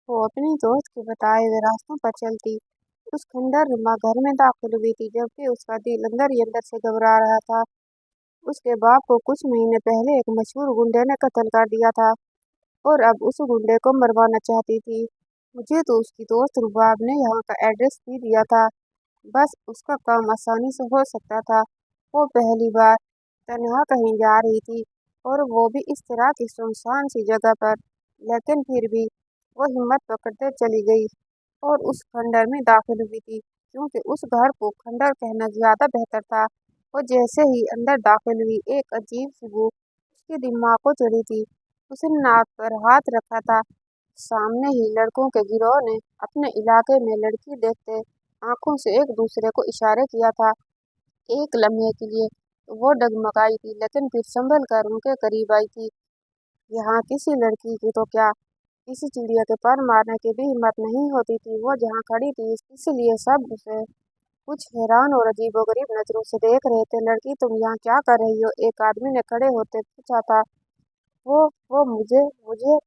वो अपनी दोस्त के बताए हुए रास्तों पर चलती उस खंडर नुमा घर में दाखिल हुई थी, जबकि उसका दिल अंदर ही अंदर से घबरा रहा था। उसके बाप को कुछ महीने पहले एक मशहूर गुंडे ने कत्ल कर दिया था और अब उस गुंडे को मरवाना चाहती थी। मुझे तो उसकी दोस्त रुबाब ने यहाँ का एड्रेस भी दिया था, बस उसका काम आसानी से हो सकता था। वो पहली बार तन्हा कहीं जा रही थी, और वो भी इस तरह की सुनसान सी जगह पर। लेकिन फिर भी वो हिम्मत पकड़ते चली गई और उस खंडर में दाखिल हुई थी, क्योंकि उस घर को खंडर कहना ज्यादा बेहतर था। वो जैसे ही अंदर दाखिल हुई, एक अजीब सी बू उसके दिमाग को चढ़ी थी। उसने नाक पर हाथ रखा था। सामने ही लड़कों के गिरोह ने अपने इलाके में लड़की देखते आंखों से एक दूसरे को इशारे किया था। एक लम्हे के लिए तो वो डगमगाई थी, लेकिन फिर संभल कर उनके करीब आई थी। यहाँ किसी लड़की की तो क्या, किसी चिड़िया के पर मारने की भी हिम्मत नहीं होती थी। वो जहाँ खड़ी थी, इसलिए सब उसे कुछ हैरान और अजीबोगरीब नजरों से देख रहे थे। लड़की, तुम यहाँ क्या कर रही हो? एक आदमी ने खड़े होते पूछा था। वो मुझे मुझे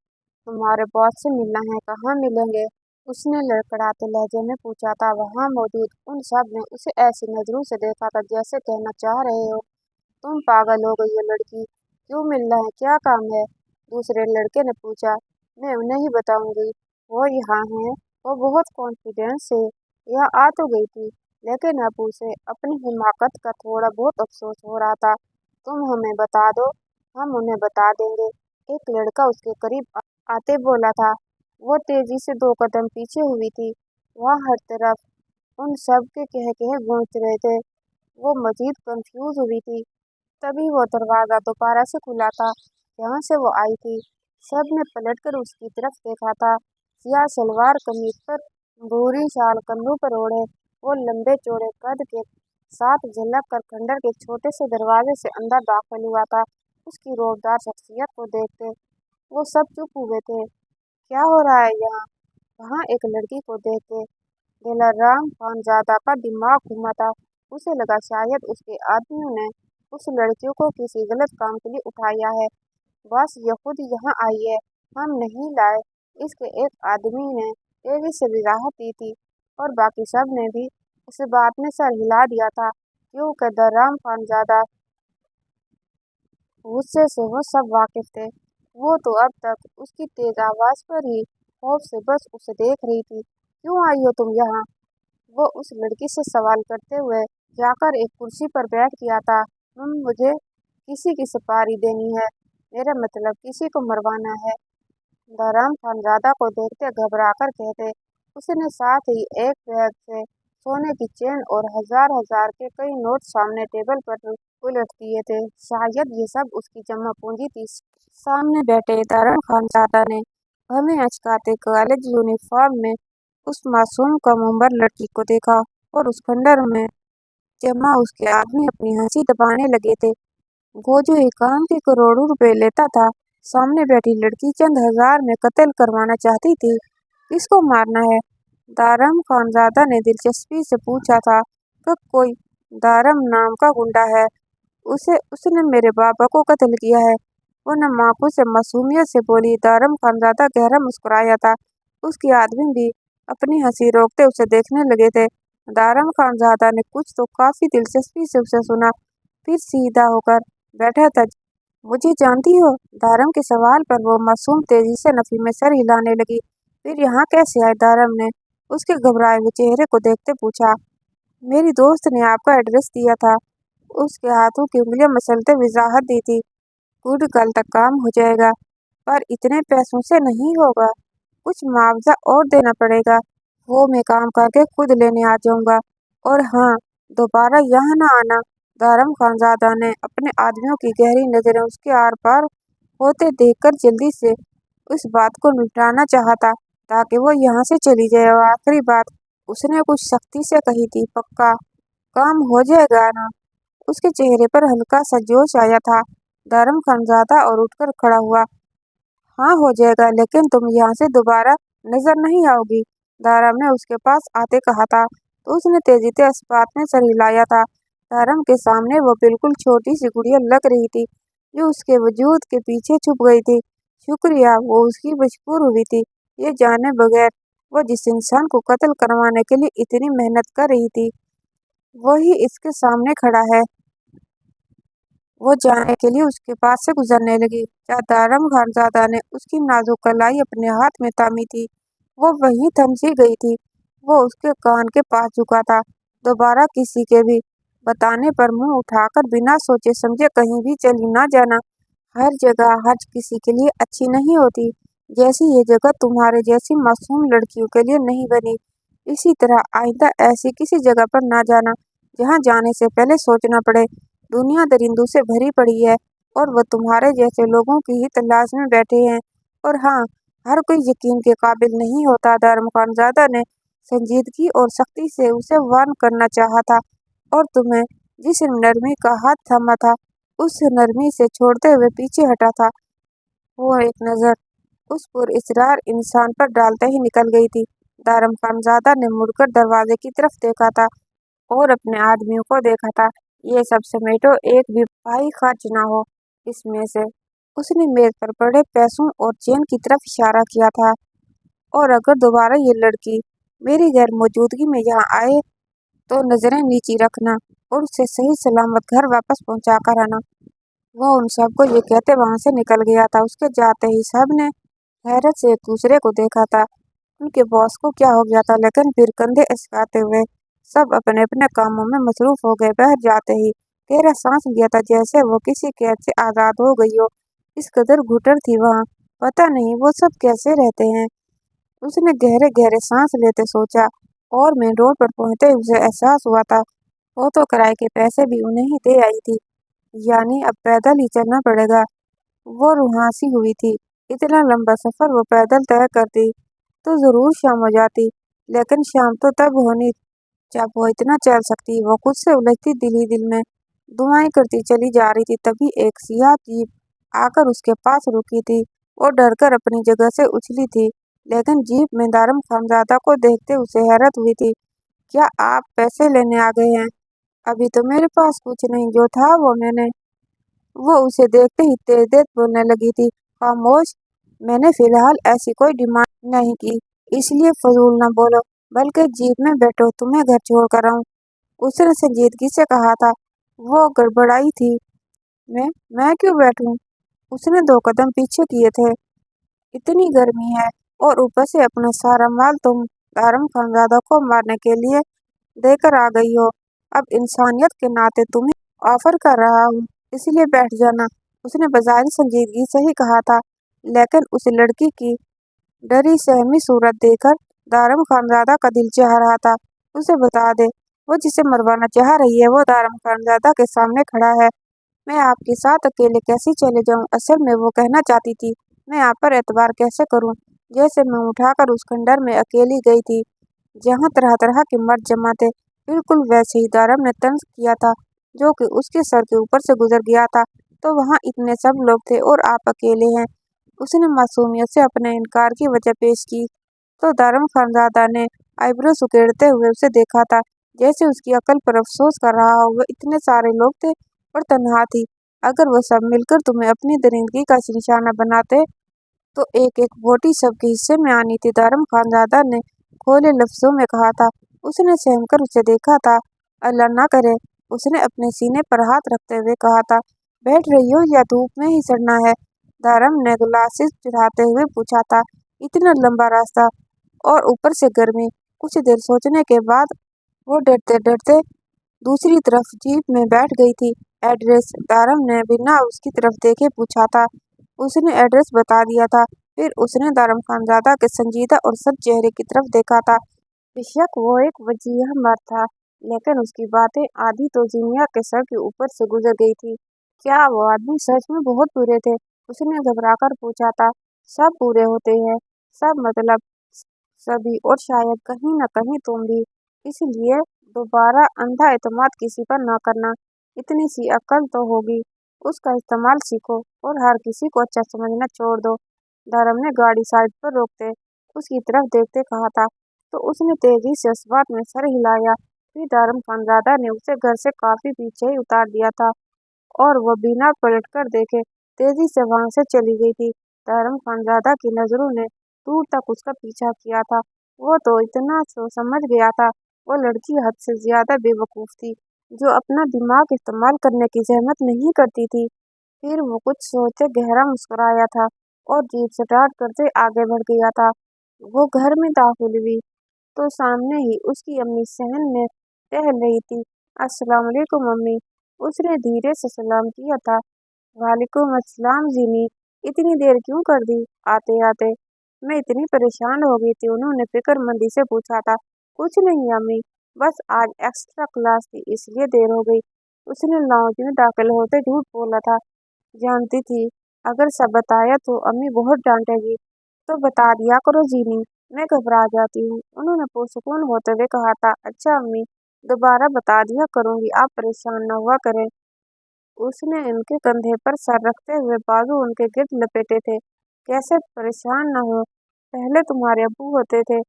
तुम्हारे बॉस से मिलना है। कहाँ मिलेंगे? उसने लड़खड़ाते लहजे में पूछा था। वहाँ मौजूद उन सब ने उसे ऐसी नजरों से देखा था जैसे कहना चाह रहे हो, तुम पागल हो गई हो लड़की, क्यों मिलना है, क्या काम है? दूसरे लड़के ने पूछा। मैं उन्हें ही बताऊंगी, वो यहाँ हैं। वो बहुत कॉन्फिडेंस से यहाँ आ तो गई थी, लेकिन अब उसे अपनी हिमाकत का थोड़ा बहुत अफसोस हो रहा था। तुम हमें बता दो, हम उन्हें बता देंगे, एक लड़का उसके करीब आते बोला था। वो तेजी से 2 कदम पीछे हुई थी। वहाँ हर तरफ उन सब के कह गूंज रहे थे। वो मजीद कंफ्यूज हुई थी। तभी वो दरवाजा दोबारा से खुला था, जहाँ से वो आई थी। सबने पलटकर उसकी तरफ देखा था। सियाह सलवार कमीज पर भूरी शाल कंधों पर ओढ़े, वो लंबे चौड़े कद के साथ झलक कर खंडर के छोटे से दरवाजे से अंदर दाखिल हुआ था। उसकी रोबदार शख्सियत को देखते वो सब चुप हुए थे। क्या हो रहा है यहाँ? वहाँ एक लड़की को देखते दिलाराम खानजादा का दिमाग घुमा था। उसे लगा शायद उसके आदमियों ने उस लड़कियों को किसी गलत काम के लिए उठाया है। बस ये खुद यहाँ आई है, हम नहीं लाए। इसके एक आदमी ने तेजी से वजाहत दी थी, और बाकी सब ने भी इस बात में सर हिला दिया था, क्योंकि दर्राम खानजादा गुस्से से वो सब वाकिफ थे। वो तो अब तक उसकी तेज आवाज पर ही खौफ से बस उसे देख रही थी। क्यों आई हो तुम यहाँ? वो उस लड़की से सवाल करते हुए जाकर एक कुर्सी पर बैठ गया था। मुझे किसी की सुपारी देनी है, मेरा मतलब किसी को मरवाना है, दौरान खानजादा को देखते घबराकर कहते। उसने साथ ही एक बैग से सोने की चेन और हजार हजार के कई नोट सामने टेबल पर उलट दिए थे। शायद ये सब उसकी जमा पूंजी थी। सामने बैठे दाराम खानजादा ने हमें अचकाते कॉलेज यूनिफॉर्म में उस मासूम कम उम्र लड़की को देखा, और उस खंडर में जमा उसके आदमी अपनी हंसी दबाने लगे थे। वो जो एक काम के करोड़ों रुपए लेता था, सामने बैठी लड़की चंद हजार में कत्ल करवाना चाहती थी। किसको मारना है? दारम खानजादा ने दिलचस्पी से पूछा था। कि कोई दारम नाम का गुंडा है, उसे उसने मेरे बाबा को कत्ल किया है। वो नमाकू से मासूमियत से बोली। दारम खानजादा गहरा मुस्कुराया था। उसके आदमी भी अपनी हंसी रोकते उसे देखने लगे थे। दारम खानजादा ने कुछ तो काफी दिलचस्पी से उसे सुना, फिर सीधा होकर बैठा था। मुझे जानती हो? दारम के सवाल पर वो मासूम तेजी से नफी में सर हिलाने लगी। फिर यहाँ कैसे आए? दारम ने उसके घबराए हुए चेहरे को देखते पूछा। मेरी दोस्त ने आपका एड्रेस दिया था, उसके हाथों की उंगलियां मसलते वजाहत दी थी। गुड, कल तक काम हो जाएगा, पर इतने पैसों से नहीं होगा, कुछ मुआवजा और देना पड़ेगा। वो मैं काम करके खुद लेने आ जाऊंगा। और हाँ, दोबारा यहाँ ना आना। दारम खानजादा ने अपने आदमियों की गहरी नजरें उसके आर पार होते देखकर जल्दी से उस बात को निपटाना चाहा, ताकि वो यहाँ से चली जाए। और आखिरी बात उसने कुछ सख्ती से कही थी, पक्का काम हो जाएगा ना? उसके चेहरे पर हल्का सा जोश आया था। दारम खानजादा और उठकर खड़ा हुआ। हाँ हो जाएगा, लेकिन तुम यहाँ से दोबारा नजर नहीं आओगी, दारम ने उसके पास आते कहा था। तो उसने तेजी से इस बात में सर हिलाया था। दारम के सामने वो बिल्कुल छोटी सी गुड़िया लग रही थी, जो उसके वजूद के पीछे छुप गई थी। शुक्रिया, वो उसकी मशहूर हुई थी। ये जाने बगैर वो जिस इंसान को कत्ल करवाने के लिए इतनी मेहनत कर रही थी, वही इसके सामने खड़ा है। वो जाने के लिए उसके पास से गुजरने लगी। क्या दारम खानजादा ने उसकी नाजुक कलाई अपने हाथ में थामी थी, वो वहीं थम सी गई थी। वो उसके कान के पास झुका था। दोबारा किसी के भी बताने पर मुंह उठाकर बिना सोचे समझे कहीं भी चली ना जाना। हर जगह हर किसी के लिए अच्छी नहीं होती, जैसी ये जगह तुम्हारे जैसी मासूम लड़कियों के लिए नहीं बनी। इसी तरह आइंदा ऐसी किसी जगह पर ना जाना जहाँ जाने से पहले सोचना पड़े। दुनिया दरिंदों से भरी पड़ी है और वो तुम्हारे जैसे लोगों की ही तलाश में बैठे हैं। और हाँ, हर कोई यकीन के काबिल नहीं होता। दारम खानजादा ने संजीदगी और सख्ती से उसे वार्न करना चाहा था, और तुम्हें जिस नरमी का हाथ थामा था, उस नरमी से छोड़ते हुए पीछे हटा था। वो एक नज़र उस पुरइसरार इंसान पर डालते ही निकल गई थी। दारम खानजादा ने मुड़कर दरवाजे की तरफ देखा था और अपने आदमियों को देखा था। ये सब समेटो, एक भी पाई खर्च ना हो इसमें से। उसने मेज पर पड़े पैसों और चेन की तरफ इशारा किया था। और अगर दोबारा ये लड़की मेरी गैर मौजूदगी में यहाँ आए तो नजरें नीची रखना और उसे सही सलामत घर वापस पहुंचा कर आना। वह उन सबको ये कहते वहां से निकल गया था। उसके जाते ही सब ने हैरत से एक दूसरे को देखा था। उनके बॉस को क्या हो गया था, लेकिन फिर कंधे अस्काते हुए सब अपने अपने कामों में मसरूफ हो गए। बाहर जाते ही गहरा सांस लिया था, जैसे वो किसी कैद से आजाद हो गई हो। इस कदर घुटन थी वहां, पता नहीं वो सब कैसे रहते हैं। उसने गहरे गहरे सांस लेते सोचा, और मेन रोड पर पहुंचते ही उसे एहसास हुआ था वो तो किराए के पैसे भी उन्हें ही दे आई थी, यानी अब पैदल ही चलना पड़ेगा। वो रुहासी हुई थी। इतना लंबा सफर वो पैदल तय करती तो जरूर शाम हो जाती, लेकिन शाम तो तब होनी जब वो इतना चल सकती। वो खुद से उलझती दिल ही दिल में दुआएं करती चली जा रही थी। तभी एक सियाह जीप आकर उसके पास रुकी थी। वो डरकर अपनी जगह से उछली थी, लेकिन जीप में दारम खानजादा को देखते उसे हैरत हुई थी। क्या आप पैसे लेने आ गए हैं? अभी तो मेरे पास कुछ नहीं, जो था वो मैंने। वो उसे देखते ही तेज-तेज बोलने लगी थी। खामोश, मैंने फिलहाल ऐसी कोई डिमांड नहीं की, इसलिए फजूल न बोलो, बल्कि जीप में बैठो, तुम्हें घर छोड़ कर आऊं। उसने संजीदगी से कहा था। वो गड़बड़ाई थी। मैं क्यों बैठूं? उसने 2 कदम पीछे किए थे। इतनी गर्मी है, और ऊपर से अपना सारा माल तुम दारम खानजादा को मारने के लिए देकर आ गई हो। अब इंसानियत के नाते तुम्हें ऑफर कर रहा हूँ, इसलिए बैठ जाना। उसने बजाय संजीदगी से ही कहा था, लेकिन उस लड़की की डरी सहमी सूरत देखकर दारम खानजादा का दिल चाह रहा था उसे बता दे। वो जिसे मरवाना चाह रही है वो दारम खानजादा के सामने खड़ा है। मैं आपके साथ अकेले कैसे चले जाऊं? असल में वो कहना चाहती थी, मैं आप पर एतबार कैसे करूं? जैसे मैं उठाकर उस खंडर में अकेली गई थी जहाँ तरह तरह के मर्द जमा थे, बिल्कुल वैसे ही दारम ने तंज किया था, जो कि उसके सर के ऊपर से गुजर गया था। तो वहाँ इतने सब लोग थे और आप अकेले हैं। उसने मासूमियत से अपने इनकार की वजह पेश की, तो दारम खानजादा ने आईब्रो सुकेड़ते हुए उसे देखा था, जैसे उसकी अकल पर अफसोस कर रहा हो। वो इतने सारे लोग थे और तन्हा थी। अगर वो सब मिलकर तुम्हें अपनी दरिंदगी का निशाना बनाते तो एक एक बोटी सबके हिस्से में आनी थी। दारम खानजादा ने खोले लफ्जों में कहा था। उसने सहमकर उसे देखा था। अल्लाह ना करे, उसने अपने सीने पर हाथ रखते हुए कहा था। बैठ रही हो या धूप में ही सड़ना है? दारम ने ग्लासेस चढ़ाते हुए पूछा था। इतना लंबा रास्ता और ऊपर से गर्मी। कुछ देर सोचने के बाद वो डरते डरते दूसरी तरफ जीप में बैठ गई थी। एड्रेस? दारम ने बिना उसकी तरफ देखे पूछा था। उसने एड्रेस बता दिया था। फिर उसने दारम खानजादा के संजीदा और सख्त चेहरे की तरफ देखा था। बेशक वो एक वजीह मर्द था, लेकिन उसकी बातें आधी तो दुनिया के सर के ऊपर से गुजर गई थी। क्या वो आदमी सच में बहुत बुरे थे? उसने घबराकर पूछा था। सब बुरे होते हैं, सब मतलब सभी, और शायद कहीं न कहीं तुम भी। इसलिए दोबारा अंधा एतमाद किसी पर ना करना। इतनी सी अक्ल तो होगी, उसका इस्तेमाल सीखो और हर किसी को अच्छा समझना छोड़ दो। धर्म ने गाड़ी साइड पर रोकते उसकी तरफ देखते कहा था, तो उसने तेजी से उस बात में सर हिलाया। फिर दारम खानजादा ने उसे घर से काफी पीछे ही उतार दिया था, और वो बिना पलट कर देखे तेजी से वहां से चली गई थी। दारम खानजादा की नजरों ने दूर तक उसका पीछा किया था। वो तो इतना तो समझ गया था, वो लड़की हद से ज्यादा बेवकूफ थी, जो अपना दिमाग इस्तेमाल करने की जहमत नहीं करती थी। फिर वो कुछ सोचते गहरा मुस्कुराया था और जीप स्टार्ट करते आगे बढ़ गया था। वो घर में दाखिल हुई तो सामने ही उसकी अम्मी सहन में टहल रही थी। अस्सलाम वालेकुम अम्मी, उसने धीरे से सलाम किया था। वालेकुम अस्सलाम जीनी, इतनी देर क्यों कर दी आते आते? मैं इतनी परेशान हो गई थी, उन्होंने फिक्रमंदी से पूछा था। कुछ नहीं अम्मी, बस आज एक्स्ट्रा क्लास थी इसलिए देर हो गई। उसने लॉन्ज में दाखिल होते झूठ बोला था। जानती थी अगर सब बताया तो अम्मी बहुत डांटेगी, तो बता दिया करो जीनी, मैं घबरा जाती हूँ। उन्होंने पुरसुकून होते हुए कहा था। अच्छा अम्मी, दोबारा बता दिया करूंगी, आप परेशान न हुआ करें। उसने उनके कंधे पर सर रखते हुए बाजू उनके गिर्द लपेटे थे। कैसे परेशान न हो, पहले तुम्हारे अब्बू होते थे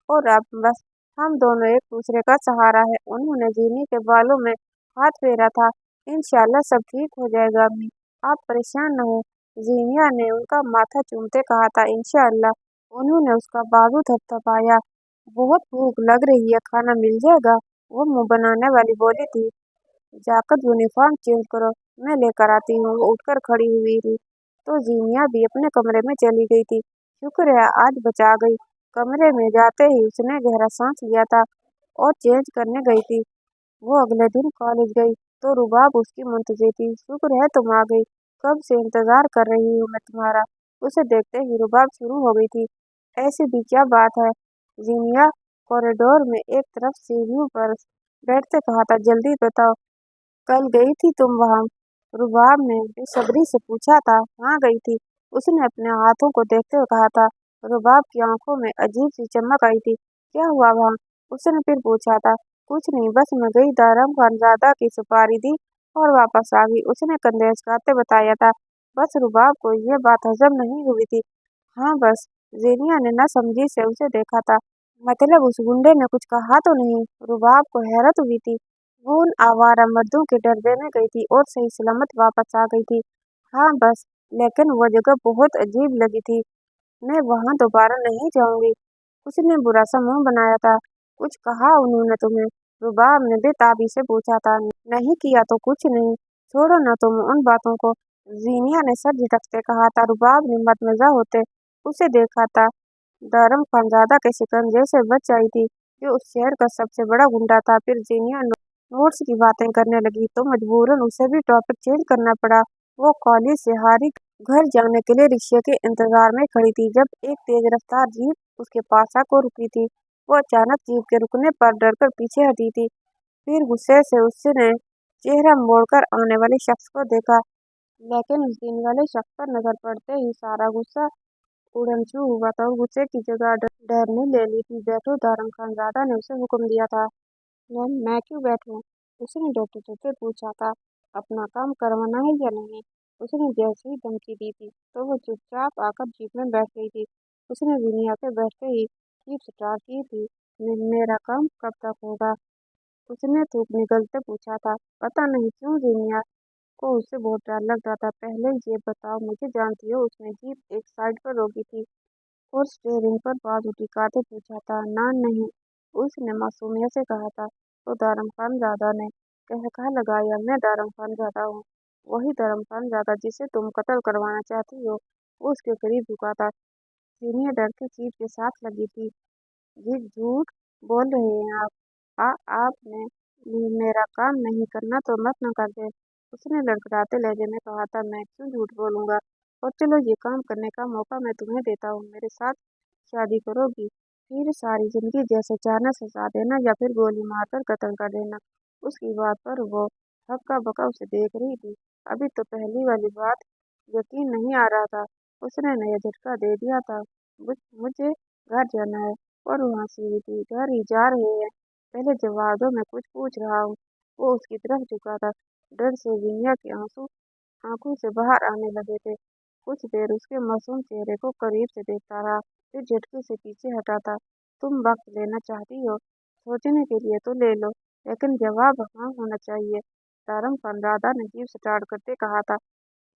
और अब बस हम दोनों एक दूसरे का सहारा है। उन्होंने जीनी के बालों में हाथ फेरा था। इंशाल्लाह सब ठीक हो जाएगा अम्मी, आप परेशान न हो। जीनिया ने उनका माथा चूमते कहा था। इंशाल्लाह। उन्होंने उसका बाजू थपथपाया। बहुत भूख लग रही है, खाना मिल जाएगा? वो मुंह बनाने वाली बोली थी। जाकर यूनिफॉर्म चेंज करो, मैं लेकर आती हूँ। वो उठकर खड़ी हुई थी तो जीनिया भी अपने कमरे में चली गई थी। शुक्र है आज बचा गई। कमरे में जाते ही उसने गहरा सांस लिया था और चेंज करने गई थी। वो अगले दिन कॉलेज गई तो रुबाब उसकी मुंतजिर थी। शुक्र है तुम आ गई, कब से इंतजार कर रही हूँ मैं तुम्हारा। उसे देखते ही रुबाब शुरू हो गई थी। ऐसी भी क्या बात है? जीनिया कॉरिडोर में एक तरफ सीढ़ियों पर बैठते कहा था। जल्दी बताओ, कल गई थी तुम वहाँ? रुबाब ने बेसब्री से पूछा था। हाँ गई थी, उसने अपने हाथों को देखते हुए कहा था। रुबाब की आंखों में अजीब सी चमक आई थी। क्या हुआ वहाँ? उसने फिर पूछा था। कुछ नहीं, बस मैं गई, दारम खानजादा की सुपारी दी और वापस आ गई, उसने कंधे हिचकाते बताया था। बस रुबाब को यह बात हजम नहीं हुई थी। हाँ बस, जेनिया ने न समझी से उसे देखा था। मतलब उस गुंडे ने कुछ कहा तो नहीं? रुबाब को हैरत हुई थी। वो उन आवारा मर्दों के डरने में गई थी और सही सलामत वापस आ गई थी। हाँ बस, लेकिन वो जगह बहुत अजीब लगी थी, मैं वहाँ दोबारा नहीं जाऊंगी। उसने बुरा सा मुंह बनाया था। कुछ कहा उन्होंने तुम्हें? रुबाब ने बेताबी से पूछा था। नहीं किया तो कुछ नहीं, छोड़ो ना तुम उन बातों को। जीनिया ने सर झटकते कहा था। रुबाब ने मदमजा होते उसे देखा था। दारम खानजादा के शिकंजे से बच आई थी, जो उस शहर का सबसे बड़ा गुंडा था। फिर जीनिया नोट्स की बातें करने लगी तो मजबूरन उसे भी टॉपिक चेंज करना पड़ा। वो कॉलेज से हारी घर जाने के लिए रिक्शे के इंतजार में खड़ी थी जब एक तेज रफ्तार जीप उसके पास आकर रुकी थी। वो अचानक जीप के रुकने पर डरकर पीछे हटी थी। फिर गुस्से से उसने चेहरा मोड़कर आने वाले शख्स को देखा, लेकिन उस दिन वाले शख्स पर नजर पड़ते ही सारा गुस्सा उड़नछू हुआ था और गुस्से की जगह डर ने ले ली थी। बैठो, दारम खानजादा ने उसे हुक्म दिया था। मैं क्यों बैठूं? उसने डरते डरते पूछा था। अपना काम करवाना है या नहीं? उसने जैसे ही धमकी दी थी तो वो चुपचाप आकर जीप में बैठ गई थी। उसने दुनिया पे बैठते ही जीप स्टार्ट की थी। मेरा काम कब तक होगा? उसने थूक निकलते पूछा था। पता नहीं क्यों दुनिया को उससे बहुत डर लग रहा था। पहले ये बताओ, मुझे जानती हो? उसने जीप एक साइड पर रोकी थी और स्टीयरिंग पर बाजू टिकाते पूछा था। ना नहीं, उसने मासूमियत से कहा था। तो दारम खानजादा ने कहका लगाया। मैं दारम खानजादा हूँ, वही दारम खानजादा जिसे तुम कत्ल करवाना चाहती हो। वो उसके करीब झुका था। सीनियर डर के चीफ के साथ लगी थी। ये झूठ बोल रहे हैं आप? आपने मेरा काम नहीं करना तो मत न कर दे, उसने लड़खड़ाते लहजे में कहा था। मैं क्यों झूठ बोलूंगा? और चलो, ये काम करने का मौका मैं तुम्हें देता हूँ। मेरे साथ शादी करोगी? फिर सारी जिंदगी जैसे चाहना सजा देना या फिर गोली मारकर कत्ल कर देना? उसकी बात पर वो हक्का बक्का उसे देख रही थी। अभी तो पहली वाली बात यकीन नहीं आ रहा था। उसने नया झटका दे दिया था। मुझे घर जाना है। और वहाँ से थी। घर ही जा रहे हैं? पहले जवाब दो, मैं कुछ पूछ रहा हूँ। वो उसकी तरफ झुका था। डर से विनिया के आंसू आंखों से बाहर आने लगे थे। कुछ देर उसके मासूम चेहरे को करीब से देखता रहा, फिर झटके से पीछे हटा था। तुम वक्त लेना चाहती हो? सोचने के लिए तो ले लो, लेकिन जवाब हाँ होना चाहिए, दारम खानजादा ने जीप स्टार्ट करते कहा था।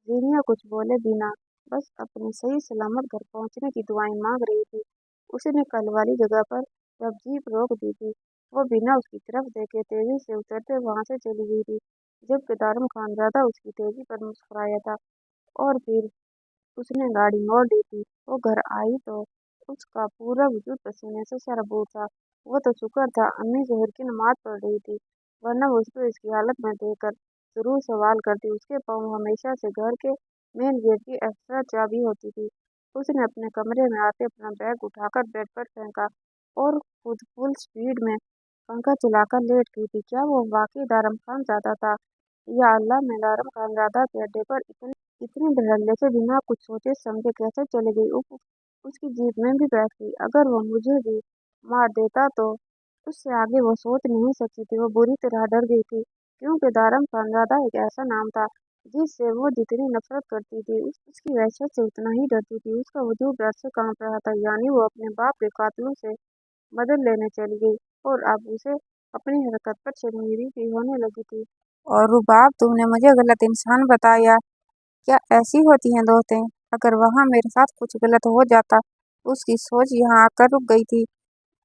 जीनिया कुछ बोले बिना बस अपने सही सलामत घर पहुंचने की दुआएं मांग रही थी। उसने कल वाली जगह पर जब जीप रोक दी थी, वो बिना उसकी तरफ देखे तेजी से उतरते वहां से चली गई थी। जब केदारम खानजादा उसकी तेजी पर मुस्कुराया था और फिर उसने गाड़ी मोड़ ली थी। वो घर आई तो उसका पूरा वजूद पसीने से सरबूर था। वो तो शुक्र था अम्मी ज़ोहर की नमाज पढ़ रही थी, वरना वो उसको इसकी हालत में देखकर जरूर सवाल करती। उसके पाँव हमेशा से घर के मेन गेट की एक्स्ट्रा चाबी होती थी। उसने अपने कमरे में आते अपना बैग उठाकर बेड पर फेंका और खुद फुल स्पीड में पंखा चलाकर लेट गई थी। क्या वो वाकई दारम खानजादा था? या अल्लाह, मैं दारम खानजादा के अड्डे पर इतने धड़ल्ले से बिना कुछ सोचे समझे कैसे चली गई? उसकी जीप में भी बैठ गई। अगर वो मुझे भी मार देता तो? उससे आगे वो सोच नहीं सकती थी। वो बुरी तरह डर गई थी, क्योंकि दारम खानजादा एक ऐसा नाम था जिससे वो जितनी नफरत करती थी, उसकी वहशत से उतना ही डरती थी। उसका वजूद डर से कांप रहा था, यानी वो अपने बाप के कातिलों से मदद लेने चली गई और अब उसे अपनी हरकत पर शर्मिंदगी भी होने लगी थी। और रुबाब, तुमने मुझे गलत इंसान बताया। क्या ऐसी होती हैं दोस्तें? अगर वहाँ मेरे साथ कुछ गलत हो जाता? उसकी सोच यहाँ आकर रुक गई थी।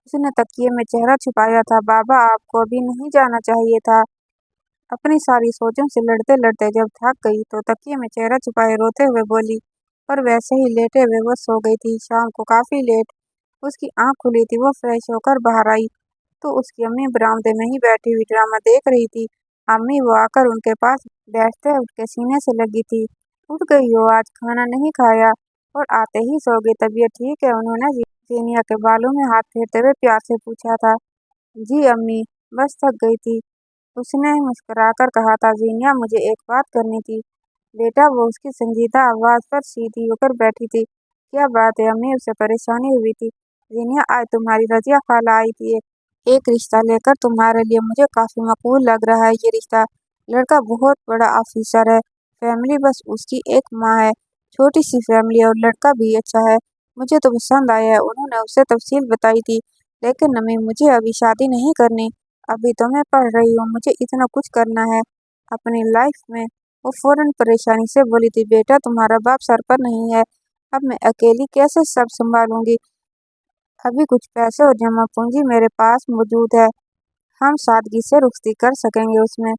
उसने तकिए में चेहरा छुपाया था। बाबा, आपको अभी नहीं जाना चाहिए था। अपनी सारी सोचों से लड़ते लड़ते जब थक गई तो तकिए में चेहरा छुपाए रोते हुए बोली, पर वैसे ही लेटे हुए वो सो गई थी। शाम को काफी लेट उसकी आंख खुली थी। वो फ्रेश होकर बाहर आई तो उसकी अम्मी बरामदे में ही बैठी हुई ड्रामा देख रही थी। अम्मी वो आकर उनके पास बैठते उनके सीने से लगी थी। उठ गई हो? आज खाना नहीं खाया और आते ही सो गई? तबीयत ठीक है? उन्होंने जीनिया के बालों में हाथ फेरते हुए प्यार से पूछा था। जी अम्मी, बस थक गई थी, उसने मुस्कुराकर कहा था। जीनिया, मुझे एक बात करनी थी। बेटा, वो उसकी संजीदा आवाज पर सीधी होकर बैठी थी। क्या बात है अम्मी? उसे परेशानी हुई थी। जीनिया, आज तुम्हारी रजिया खाला आई थी एक रिश्ता लेकर तुम्हारे लिए। मुझे काफी मकबूल लग रहा है ये रिश्ता। लड़का बहुत बड़ा ऑफिसर है, फैमिली बस उसकी एक माँ है। छोटी सी फैमिली और लड़का भी अच्छा है। मुझे तो पसंद आया है। उन्होंने उसे तफसील बताई थी, लेकिन अम्मी मुझे अभी शादी नहीं करनी। अभी तो मैं पढ़ रही हूँ, मुझे इतना कुछ करना है अपनी लाइफ में। वो फौरन परेशानी से बोली थी। बेटा, तुम्हारा बाप सर पर नहीं है, अब मैं अकेली कैसे सब संभालूंगी? अभी कुछ पैसे और जमा पूंजी मेरे पास मौजूद है, हम सादगी से रुखसती कर सकेंगे उसमें।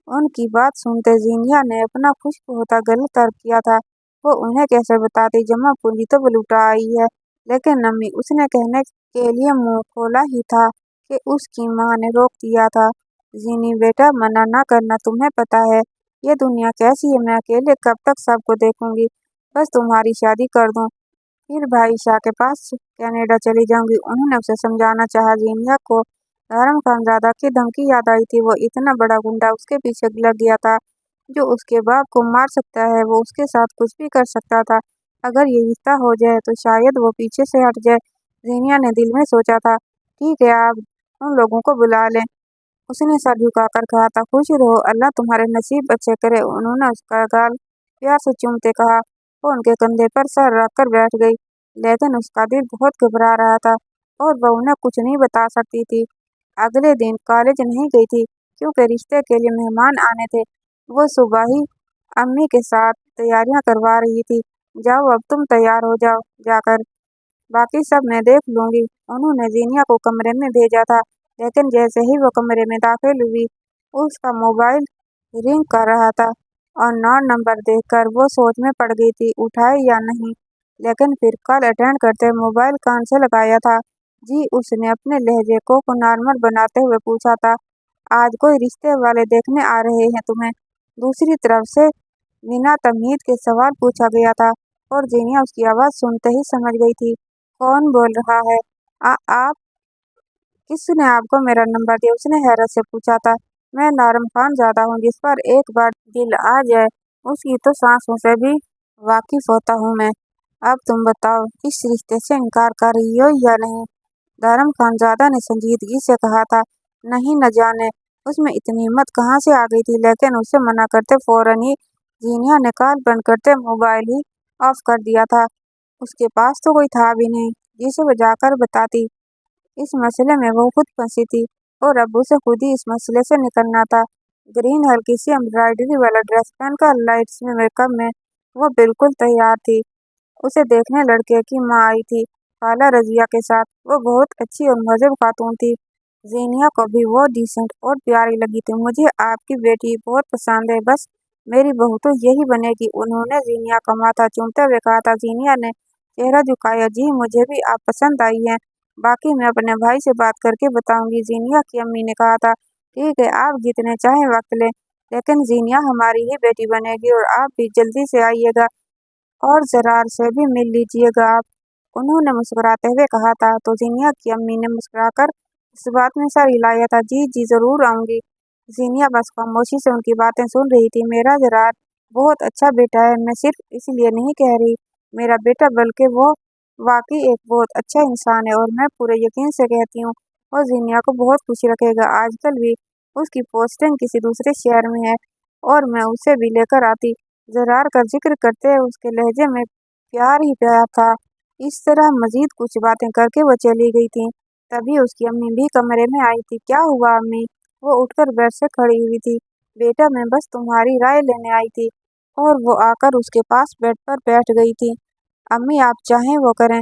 उनकी बात सुनते जीनिया ने अपना खुश्क होता गला तर्क किया था। वो उन्हें कैसे बताती? जमा पूंजी तो वो लुटा आई है, लेकिन अम्मी, उसने कहने के लिए मुंह खोला ही था कि उसकी माँ ने रोक दिया था। जीनी बेटा, मना ना करना, तुम्हें पता है ये दुनिया कैसी है। मैं अकेले कब तक सबको देखूंगी? बस तुम्हारी शादी कर दूं, फिर भाई शाह के पास कनाडा चली जाऊंगी। उन्होंने उसे समझाना चाहा। जीनिया को धर्म खानजादा की धमकी याद आई थी। वो इतना बड़ा गुंडा उसके पीछे लग गया था, जो उसके बाप को मार सकता है, वो उसके साथ कुछ भी कर सकता था। अगर ये रिश्ता हो जाए तो शायद वो पीछे से हट जाए। जीनिया ने दिल में सोचा था। ठीक है, आप उन लोगों को बुला लें। उसने सर झुकाकर कहा था। खुश रहो, अल्लाह तुम्हारे नसीब अच्छे करे। उन्होंने उसका गाल प्यार से चूमते कहा। वो उनके कंधे पर सर रखकर बैठ गई, लेकिन उसका दिल बहुत घबरा रहा था और वह उन्हें कुछ नहीं बता सकती थी। अगले दिन कॉलेज नहीं गई थी, क्योंकि रिश्ते के लिए मेहमान आने थे। वो सुबह ही अम्मी के साथ तैयारियां करवा रही थी। जाओ, अब तुम तैयार हो जाओ जाकर, बाकी सब मैं देख लूंगी। उन्होंने जीनिया को कमरे में भेजा था, लेकिन जैसे ही वो कमरे में दाखिल हुई, उसका मोबाइल रिंग कर रहा था और नॉन नंबर देखकर वो सोच में पड़ गई थी, उठाए या नहीं। लेकिन फिर कॉल अटेंड करते मोबाइल कान से लगाया था। जी, उसने अपने लहजे को नॉर्मल बनाते हुए पूछा था। आज कोई रिश्ते वाले देखने आ रहे हैं तुम्हें? दूसरी तरफ से बिना तमीज के सवाल पूछा गया था और जीनिया उसकी आवाज़ सुनते ही समझ गई थी। कौन बोल रहा है? आप? किसने आपको मेरा नंबर दिया? उसने हैरत से पूछा था। मैं नारम खानजादा हूँ, जिस पर एक बार दिल आ जाए उसकी तो सांसों से भी वाकिफ होता हूँ मैं। अब तुम बताओ, इस रिश्ते से इनकार कर रही हो या नहीं? दारम खानजादा ने संजीदगी से कहा था। नहीं, न जाने उसमें इतनी हिम्मत कहाँ से आ गई थी, लेकिन उसे मना करते फौरन ही जीनिया ने कॉल बंद करते मोबाइल ही ऑफ कर दिया था। उसके पास तो कोई था भी नहीं जिसे वो जाकर बताती। इस मसले में वो खुद फंसी थी और अब उसे खुद ही इस मसले से निकलना था। ग्रीन हल्की सी एम्ब्रॉयडरी वाला ड्रेस पहनकर लाइट्स में मेकअप में वो बिल्कुल तैयार थी। उसे देखने लड़के की माँ आई थी, खाला रजिया के साथ। वो बहुत अच्छी और मजेब खातून थी। जीनिया को भी वो डिसेंट और प्यारी लगी थी। मुझे आपकी बेटी बहुत पसंद है, बस मेरी बहू तो यही बनेगी, उन्होंने जीनिया का माथा चूमते हुए कहा था। जीनिया ने चेहरा झुकाया। जी मुझे भी आप पसंद आई हैं, बाकी मैं अपने भाई से बात करके बताऊंगी, जीनिया की अम्मी ने कहा था। ठीक है, आप जितने चाहें वक्त लें, लेकिन जीनिया हमारी ही बेटी बनेगी और आप भी जल्दी से आइएगा और जरार से भी मिल लीजिएगा आप, उन्होंने मुस्कुराते हुए कहा था। तो जीनिया की अम्मी ने मुस्कुराकर इस बात में सर हिलाया था। जी जी जरूर आऊंगी। जीनिया बस खामोशी से उनकी बातें सुन रही थी। मेरा जरार बहुत अच्छा बेटा है, मैं सिर्फ इसलिए नहीं कह रही मेरा बेटा, बल्कि वो वाकई एक बहुत अच्छा इंसान है, और मैं पूरे यकीन से कहती हूँ वो जीनिया को बहुत खुश रखेगा। आजकल भी उसकी पोस्टिंग किसी दूसरे शहर में है और मैं उसे भी लेकर आती। जरार का जिक्र करते हुए उसके लहजे में प्यार ही प्यार था। इस तरह मजीद कुछ बातें करके वो चली गई थी। तभी उसकी अम्मी भी कमरे में आई थी। क्या हुआ अम्मी? वो उठकर बेड से खड़ी हुई थी। बेटा मैं बस तुम्हारी राय लेने आई थी, और वो आकर उसके पास बेड पर बैठ गई थी। अम्मी आप चाहें वो करें,